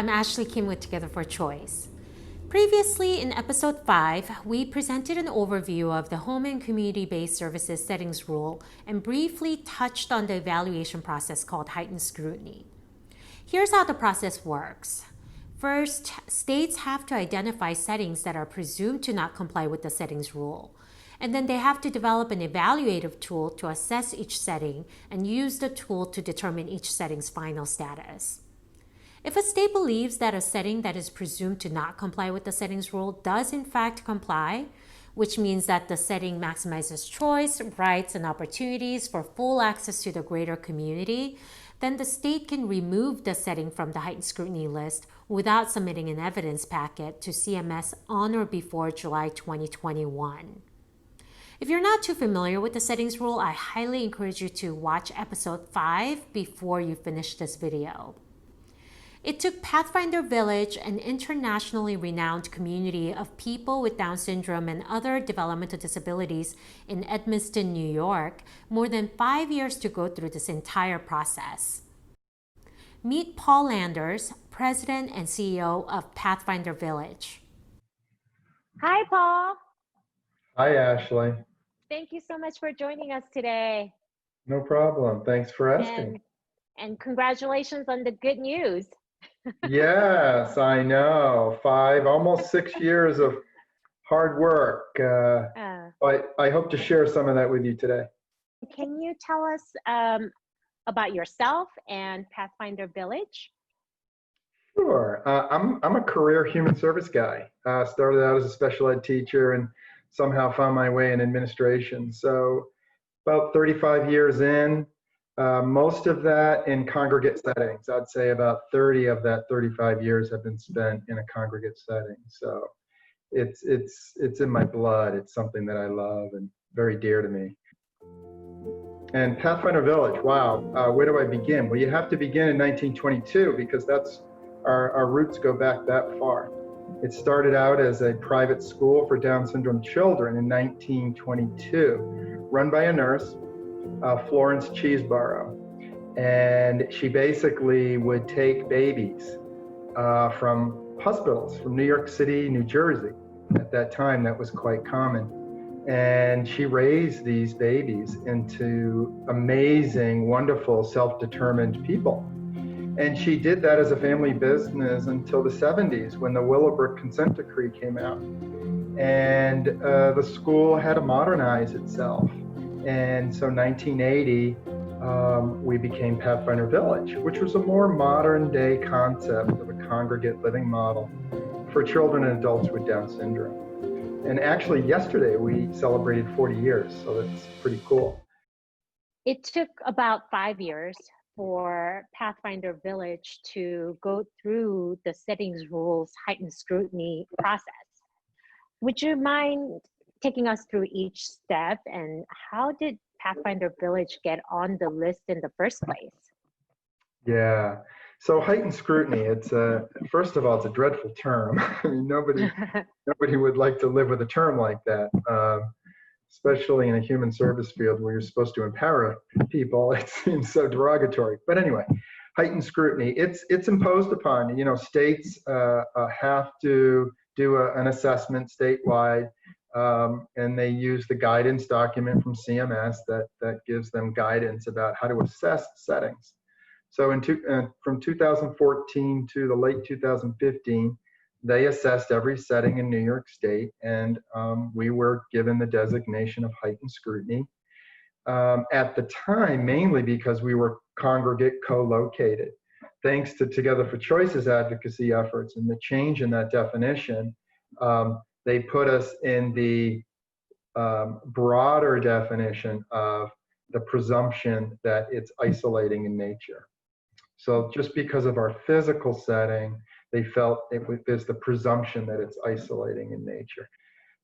I'm Ashley Kim with Together for Choice. Previously, in episode 5, we presented an overview of the Home and Community-Based Services Settings Rule and briefly touched on the evaluation process called Heightened Scrutiny. Here's how the process works. First, states have to identify settings that are presumed to not comply with the settings rule. And then they have to develop an evaluative tool to assess each setting and use the tool to determine each setting's final status. If a state believes that a setting that is presumed to not comply with the settings rule does in fact comply, which means that the setting maximizes choice, rights, and opportunities for full access to the greater community, then the state can remove the setting from the heightened scrutiny list without submitting an evidence packet to CMS on or before July 2021. If you're not too familiar with the settings rule, I highly encourage you to watch episode 5 before you finish this video. It took Pathfinder Village, an internationally renowned community of people with Down syndrome and other developmental disabilities in Edmonston, New York, more than 5 years to go through this entire process. Meet Paul Landers, President and CEO of Pathfinder Village. Hi, Paul. Hi, Ashley. Thank you so much for joining us today. No problem. Thanks for asking. And congratulations on the good news. Yes, I know. Almost 6 years of hard work. I hope to share some of that with you today. Can you tell us about yourself and Pathfinder Village? Sure. I'm a career human service guy. Started out as a special ed teacher and somehow found my way in administration. So about 35 years in, most of that in congregate settings. I'd say about 30 of that 35 years have been spent in a congregate setting. So it's in my blood. It's something that I love and very dear to me. And Pathfinder Village, wow, where do I begin? Well, you have to begin in 1922 because that's our roots go back that far. It started out as a private school for Down syndrome children in 1922, run by a nurse, Florence Cheeseborough. And she basically would take babies from hospitals from New York City, New Jersey. At that time, that was quite common. And she raised these babies into amazing, wonderful, self-determined people. And she did that as a family business until the 70s when the Willowbrook Consent Decree came out. And the school had to modernize itself. And so 1980, we became Pathfinder Village, which was a more modern day concept of a congregate living model for children and adults with Down syndrome. And actually yesterday we celebrated 40 years, so that's pretty cool. It took about 5 years for Pathfinder Village to go through the settings rules heightened scrutiny process. Would you mind taking us through each step and how did Pathfinder Village get on the list in the first place? Yeah, so heightened scrutiny, first of all, it's a dreadful term. I mean, nobody would like to live with a term like that. Especially in a human service field where you're supposed to empower people, it seems so derogatory. But anyway, heightened scrutiny, it's imposed upon, states have to do an assessment statewide, and they use the guidance document from CMS that gives them guidance about how to assess settings. So from 2014 to the late 2015, they assessed every setting in New York State, and we were given the designation of heightened scrutiny. At the time, mainly because we were congregate co-located. Thanks to Together for Choice's advocacy efforts and the change in that definition, they put us in the broader definition of the presumption that it's isolating in nature. So just because of our physical setting, they felt there's the presumption that it's isolating in nature.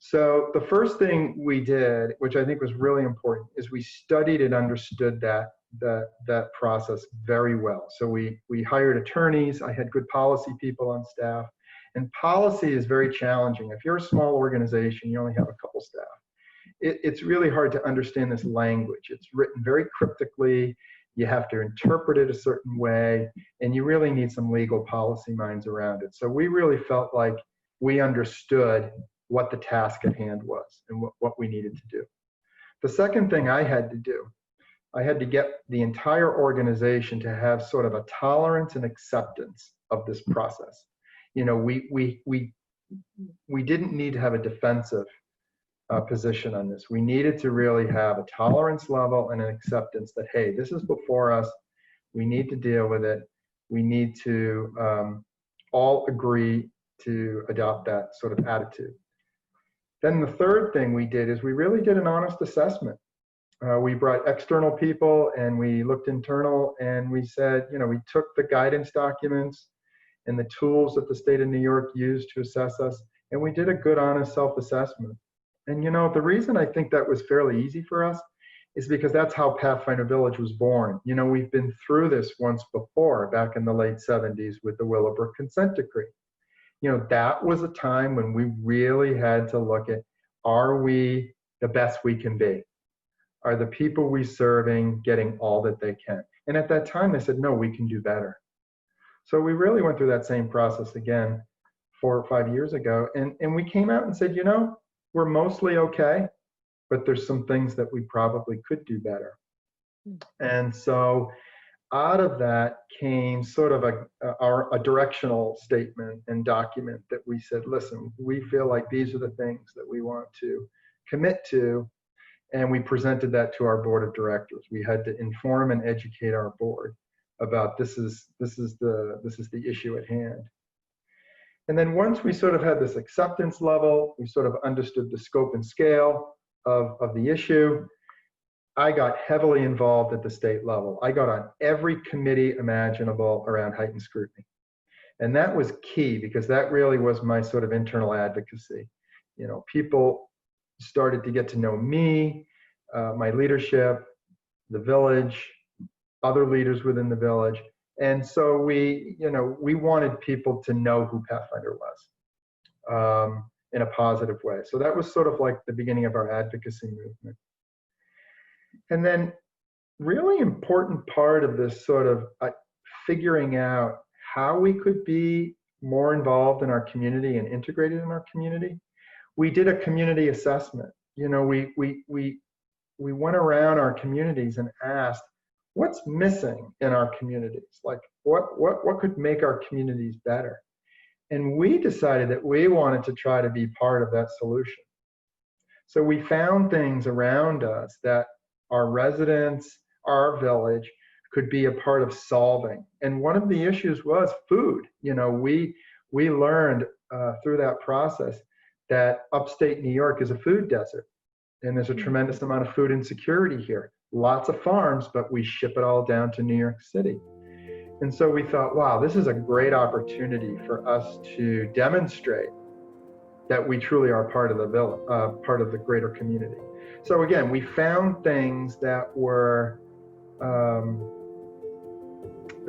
So the first thing we did, which I think was really important, is we studied and understood that process very well. So we hired attorneys. I had good policy people on staff. And policy is very challenging. If you're a small organization, you only have a couple staff. It's really hard to understand this language. It's written very cryptically. You have to interpret it a certain way, and you really need some legal policy minds around it. So we really felt like we understood what the task at hand was and what we needed to do. The second thing I had to do, I had to get the entire organization to have sort of a tolerance and acceptance of this process. You know, we didn't need to have a defensive position on this. We needed to really have a tolerance level and an acceptance that, hey, this is before us. We need to deal with it. We need to all agree to adopt that sort of attitude. Then the third thing we did is we really did an honest assessment. We brought external people and we looked internal, and we said, you know, we took the guidance documents and the tools that the state of New York used to assess us, and we did a good, honest self-assessment. And you know, the reason I think that was fairly easy for us is because that's how Pathfinder Village was born. You know, we've been through this once before, back in the late 70s with the Willowbrook consent decree. You know, that was a time when we really had to look at, are we the best we can be? Are the people we serving getting all that they can? And at that time, they said, no, we can do better. So we really went through that same process again 4 or 5 years ago. And we came out and said, you know, we're mostly okay, but there's some things that we probably could do better. And so out of that came sort of a directional statement and document that we said, listen, we feel like these are the things that we want to commit to. And we presented that to our board of directors. We had to inform and educate our board about this is the issue at hand. And then once we sort of had this acceptance level, we sort of understood the scope and scale of the issue. I got heavily involved at the state level. I got on every committee imaginable around heightened scrutiny. And that was key because that really was my sort of internal advocacy. You know, people started to get to know me, my leadership, the village, other leaders within the village. And so we wanted people to know who Pathfinder was in a positive way. So that was sort of like the beginning of our advocacy movement. And then really important part of this sort of figuring out how we could be more involved in our community and integrated in our community. We did a community assessment. You know, we went around our communities and asked, what's missing in our communities? Like what could make our communities better? And we decided that we wanted to try to be part of that solution. So we found things around us that our residents, our village could be a part of solving. And one of the issues was food. You know, we learned through that process that upstate New York is a food desert. And there's a tremendous amount of food insecurity here. Lots of farms, but we ship it all down to New York City. And so we thought, wow, this is a great opportunity for us to demonstrate that we truly are part of the village, part of the greater community. So again, we found things that were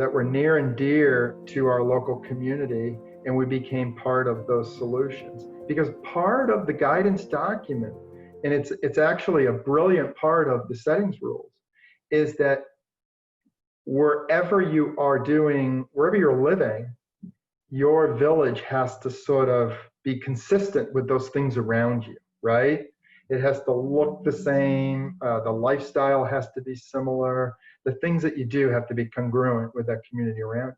near and dear to our local community, and we became part of those solutions. Because part of the guidance document, and it's actually a brilliant part of the settings rules, is that wherever you're living, your village has to sort of be consistent with those things around you, right? It has to look the same, the lifestyle has to be similar, the things that you do have to be congruent with that community around you.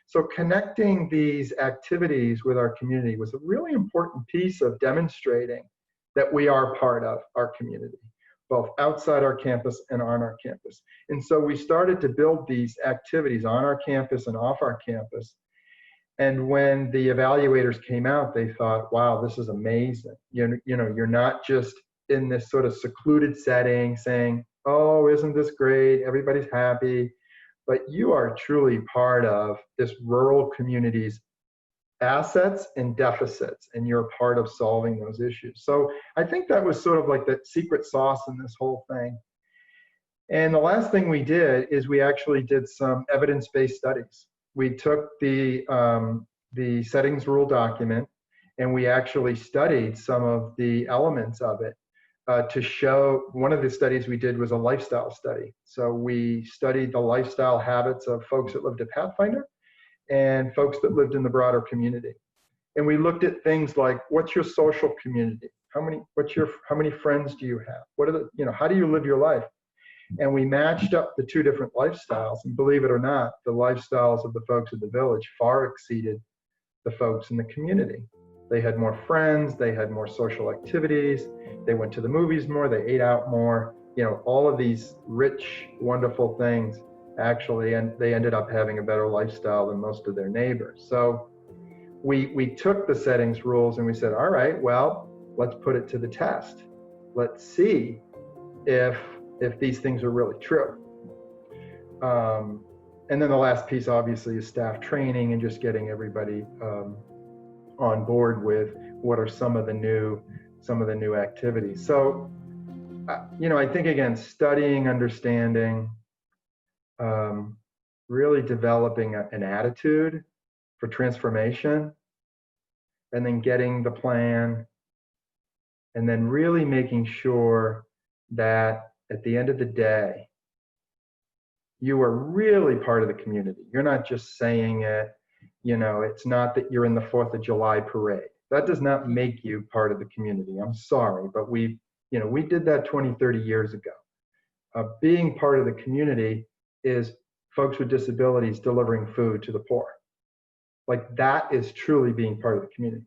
So connecting these activities with our community was a really important piece of demonstrating that we are part of our community, both outside our campus and on our campus. And so we started to build these activities on our campus and off our campus. And when the evaluators came out, they thought, wow, this is amazing. You know, you're not just in this sort of secluded setting saying, oh, isn't this great? Everybody's happy. But you are truly part of this rural community's assets and deficits, and you're part of solving those issues. So I think that was sort of like the secret sauce in this whole thing. And the last thing we did is we actually did some evidence-based studies. We took the settings rule document and we actually studied some of the elements of it to show, one of the studies we did was a lifestyle study. So we studied the lifestyle habits of folks that lived at Pathfinder and folks that lived in the broader community. And we looked at things like, what's your social community? How many friends do you have? What are the, how do you live your life? And we matched up the two different lifestyles, and believe it or not, the lifestyles of the folks at the village far exceeded the folks in the community. They had more friends, they had more social activities, they went to the movies more, they ate out more, all of these rich, wonderful things actually, and they ended up having a better lifestyle than most of their neighbors. So we took the settings rules and we said, all right, well, let's put it to the test. Let's see if these things are really true. And then the last piece obviously is staff training and just getting everybody on board with what are some of the new activities. So, I think again, studying, understanding, really developing an attitude for transformation, and then getting the plan, and then really making sure that at the end of the day, you are really part of the community. You're not just saying it, it's not that you're in the 4th of July parade. That does not make you part of the community. I'm sorry, but we did that 20, 30 years ago. Being part of the community is folks with disabilities delivering food to the poor. Like, that is truly being part of the community.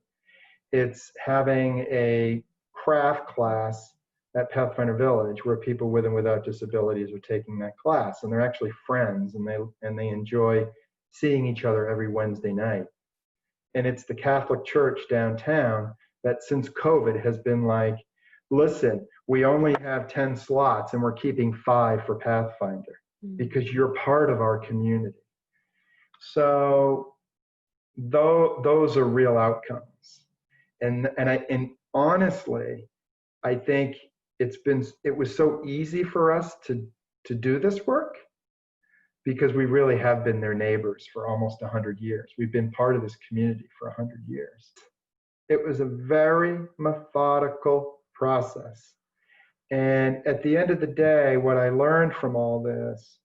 It's having a craft class at Pathfinder Village where people with and without disabilities are taking that class, and they're actually friends, and they enjoy seeing each other every Wednesday night. And it's the Catholic Church downtown that since COVID has been like, listen, we only have 10 slots and we're keeping 5 for Pathfinder because you're part of our community. So those are real outcomes. And honestly, I think it was so easy for us to do this work because we really have been their neighbors for almost 100 years. We've been part of this community for 100 years. It was a very methodical process. And at the end of the day, what I learned from all this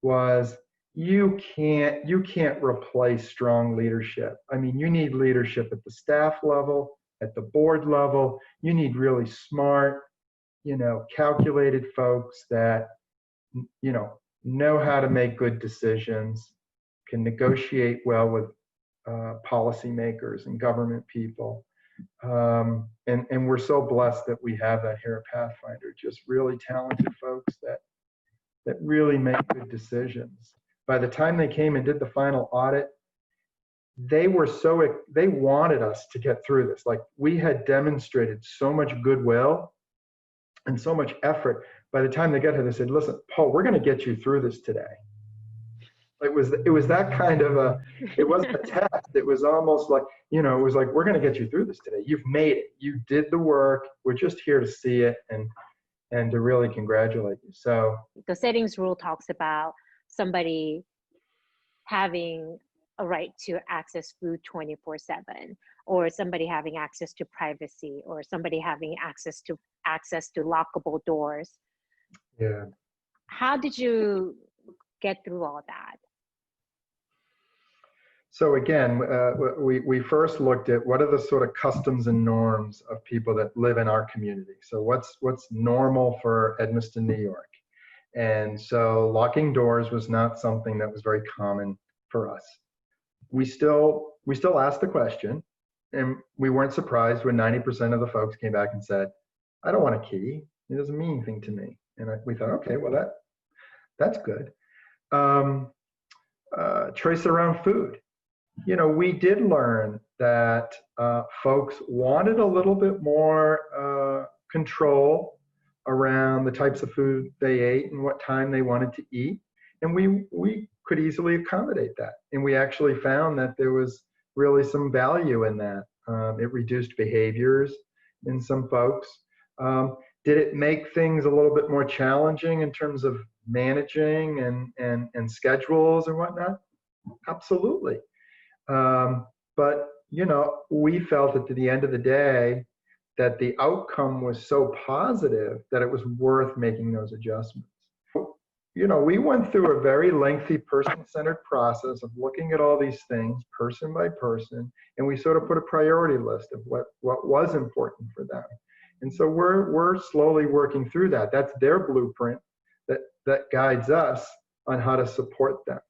was you can't replace strong leadership. I mean, you need leadership at the staff level, at the board level. You need really smart, calculated folks that, know how to make good decisions, can negotiate well with policymakers and government people. And we're so blessed that we have that here at Pathfinder, just really talented folks that really make good decisions. By the time they came and did the final audit, they wanted us to get through this. Like, we had demonstrated so much goodwill and so much effort. By the time they got here, they said, listen, Paul, we're going to get you through this today. It was that kind of it wasn't a test. It was almost like, it was like, we're going to get you through this today. You've made it. You did the work. We're just here to see it and to really congratulate you. So the settings rule talks about somebody having a right to access food 24/7, or somebody having access to privacy, or somebody having access to lockable doors. Yeah. How did you get through all that? So again, we first looked at what are the sort of customs and norms of people that live in our community. So what's normal for Edmiston, New York? And so locking doors was not something that was very common for us. We still asked the question, and we weren't surprised when 90% of the folks came back and said, I don't want a key. It doesn't mean anything to me. And we thought, okay, well, that's good. Choice around food. We did learn that folks wanted a little bit more control around the types of food they ate and what time they wanted to eat. And we could easily accommodate that. And we actually found that there was really some value in that. It reduced behaviors in some folks. Did it make things a little bit more challenging in terms of managing and schedules and whatnot? Absolutely. But, we felt that at the end of the day, that the outcome was so positive that it was worth making those adjustments. We went through a very lengthy person-centered process of looking at all these things person by person, and we sort of put a priority list of what was important for them. And so we're slowly working through that. That's their blueprint that guides us on how to support them.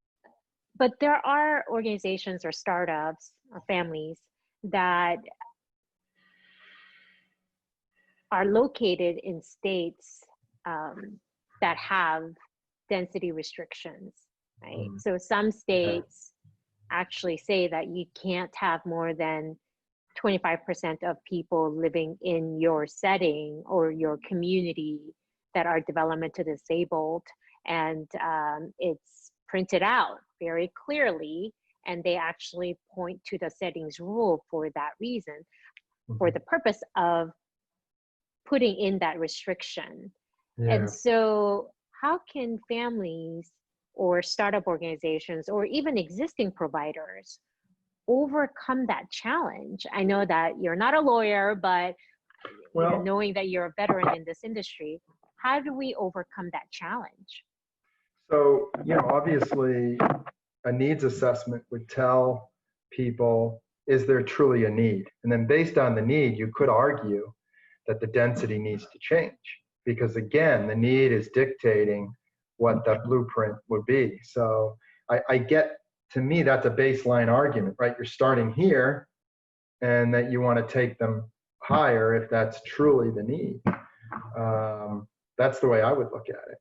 But there are organizations or startups or families that are located in states that have density restrictions, right? So some states actually say that you can't have more than 25% of people living in your setting or your community that are developmentally disabled. And it's printed out very clearly, and they actually point to the settings rule for that reason, for the purpose of putting in that restriction. Yeah. And so how can families or startup organizations or even existing providers overcome that challenge? I know that you're not a lawyer, but knowing that you're a veteran in this industry, how do we overcome that challenge? So, obviously a needs assessment would tell people, is there truly a need? And then based on the need, you could argue that the density needs to change, because again, the need is dictating what that blueprint would be. So I get, to me, that's a baseline argument, right? You're starting here and that you want to take them higher if that's truly the need. That's the way I would look at it.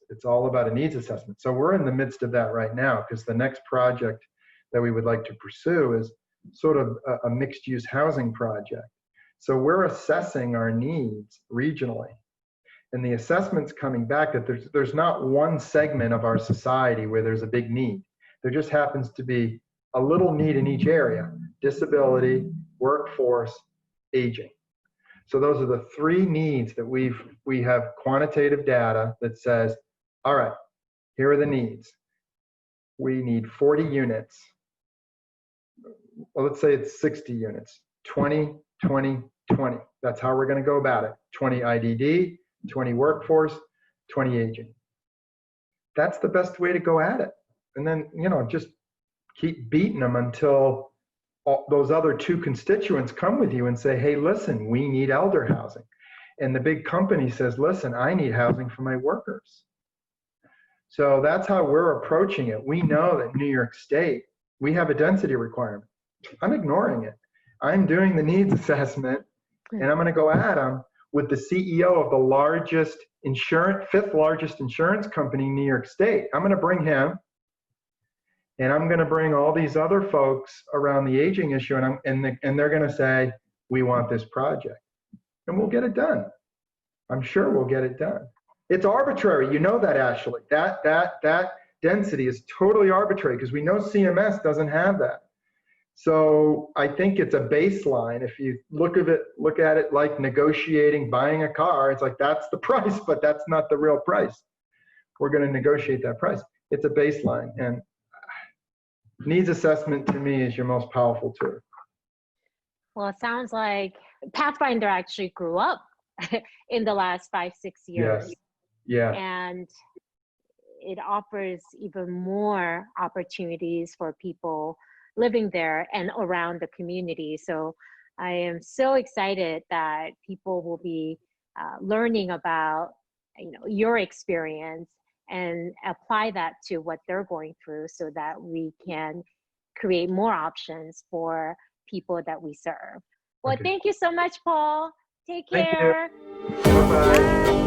It's all about a needs assessment. So we're in the midst of that right now, because the next project that we would like to pursue is sort of a mixed use housing project. So we're assessing our needs regionally. And the assessment's coming back that there's not one segment of our society where there's a big need. There just happens to be a little need in each area: disability, workforce, aging. So those are the three needs that we have quantitative data that says, all right, here are the needs. We need 40 units. Well, let's say it's 60 units, 20, 20, 20. That's how we're going to go about it. 20 IDD, 20 workforce, 20 aging. That's the best way to go at it. And then, just keep beating them until those other two constituents come with you and say, hey, listen, we need elder housing. And the big company says, listen, I need housing for my workers. So that's how we're approaching it. We know that New York State, we have a density requirement. I'm ignoring it. I'm doing the needs assessment, and I'm going to go at them with the CEO of the fifth largest insurance company in New York State. I'm going to bring him, and I'm going to bring all these other folks around the aging issue, and they're going to say, we want this project. And we'll get it done. I'm sure we'll get it done. It's arbitrary. You know that, Ashley. That density is totally arbitrary, because we know CMS doesn't have that. So I think it's a baseline. If you look at it like negotiating, buying a car, it's like, that's the price, but that's not the real price. We're going to negotiate that price. It's a baseline. And needs assessment, to me, is your most powerful tool. Well, it sounds like Pathfinder actually grew up in the last 5-6 years. Yes. Yeah. And it offers even more opportunities for people living there and around the community. So I am so excited that people will be learning about your experience and apply that to what they're going through, so that we can create more options for people that we serve. Well, thank you so much, Paul. Take care. Bye-bye.